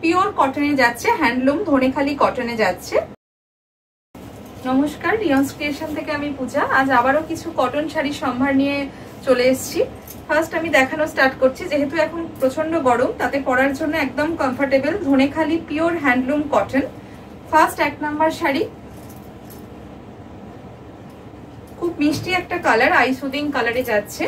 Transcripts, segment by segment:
Pure কটনে যাচ্ছে, handloom Dhanekhali কটনে যাচ্ছে। নমস্কার, রিয়ন্স ক্রিয়েশন থেকে আমি পূজা। আজ আবারও কিছু কটন শাড়ি সম্ভার নিয়ে চলে এসেছি। ফার্স্ট আমি দেখানো স্টার্ট করছি, যেহেতু এখন প্রচন্ড গরম, তাতে পরার জন্য একদম comfortable Dhaniakhali pure handloom cotton. First 1 number sari, খুব মিষ্টি একটা কালার, আই সুদিং কালারে যাচ্ছে।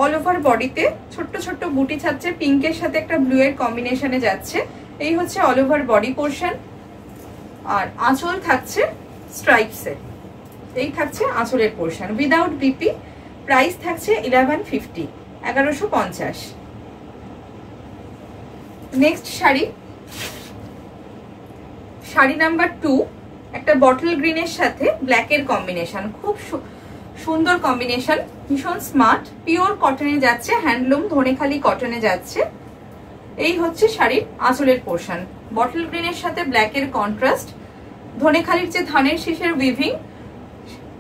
অল ওভার বডিতে ছোট্ট ছোট্ট বুটি থাকছে, পিঙ্কের সাথে একটা ব্লু এর কম্বিনেশনে যাচ্ছে। এই হচ্ছে অল ওভার বডি পোর্শন। আর আঁচল থাকছে স্ট্রাইপসে, এই থাকছে আঁচলের পোর্শন উইদাউট বিপি। প্রাইস থাকছে 1150, 1150। নেক্সট শাড়ি, শাড়ি নাম্বার 2, একটা বটল গ্রিনের সাথে ব্ল্যাকের কম্বিনেশন, খুব সুন্দর কম্বিনেশন, ভীষণ স্মার্ট। পিওর কটনে যাচ্ছে, হ্যান্ডলুম ধনেখালি কটনে যাচ্ছে। এই হচ্ছে শাড়ির আঁচলের পোর্শন, বটল গ্রিনের সাথে ব্ল্যাকের কন্ট্রাস্ট, ধনেখালির যে ধানের শীষের উইভিং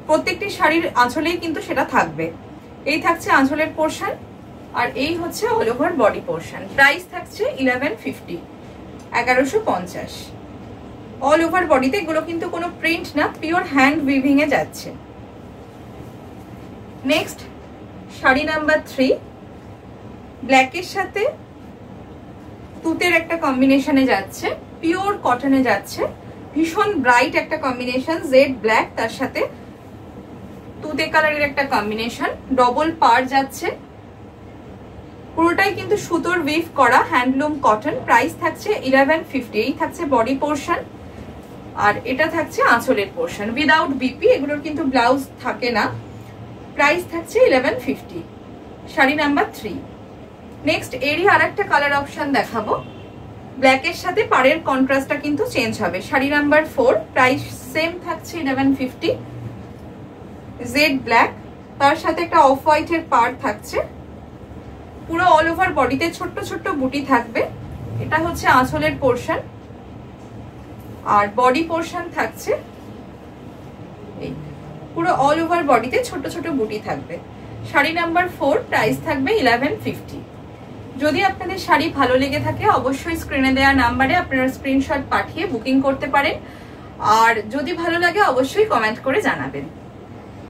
প্রত্যেকটি শাড়ির আঁচলেই কিন্তু সেটা থাকবে। এই থাকছে আঁচলের পোর্শন, আর এই হচ্ছে all over body portion. Price থাকছে 1150, 1150। অল ওভার বডিতে, এগুলো কিন্তু কোনো প্রিন্ট না, পিওর হ্যান্ড উইভিং এ যাচ্ছে। নেক্সট শাড়ি নাম্বার 3, ব্ল্যাকের সাথে তুতের একটা কম্বিনেশনে যাচ্ছে, পিওর কটনে যাচ্ছে, ভীষণ ব্রাইট একটা কম্বিনেশন, জেড ব্ল্যাক তার সাথে তুতে কালারের একটা কম্বিনেশন, ডবল পার যাচ্ছে। পুরোটাই কিন্তু সুতোর উইভ করা হ্যান্ডলুম কটন। প্রাইস থাকছে 1150। এই থাকছে বডি পোর্শন, আর এটা থাকছে আঁচলের পোর্শন উইদাউট বিপি, এগুলোর কিন্তু ব্লাউজ থাকে না। প্রাইস থাকছে 1150, শাড়ি নাম্বার 3। নেক্সট এরই আর একটা কালার অপশন দেখাবো, ব্ল্যাকের সাথে পাড়ের কন্ট্রাস্টটা কিন্তু চেঞ্জ হবে। শাড়ি নাম্বার 4, প্রাইস সেম থাকছে 1150, জেড ব্ল্যাক, তার সাথে একটা অফ হোয়াইটের পাড় থাকছে। পুরো অল ওভার বডিতে ছোট্ট ছোট্ট বুটি থাকবে। এটা হচ্ছে আঁচলের পোর্শন, আর বডি পোর্শন থাকছে এই, পুরো অল ওভার বডিতে ছোট ছোট বুটি থাকবে। শাড়ি নাম্বার 4, প্রাইস থাকবে 1150। যদি আপনাদের শাড়ি ভালো লেগে থাকে অবশ্যই স্ক্রিনে দেওয়া নাম্বারে আপনারা স্ক্রিনশট পাঠিয়ে বুকিং করতে পারেন, আর যদি ভালো লাগে অবশ্যই কমেন্ট করে জানাবেন।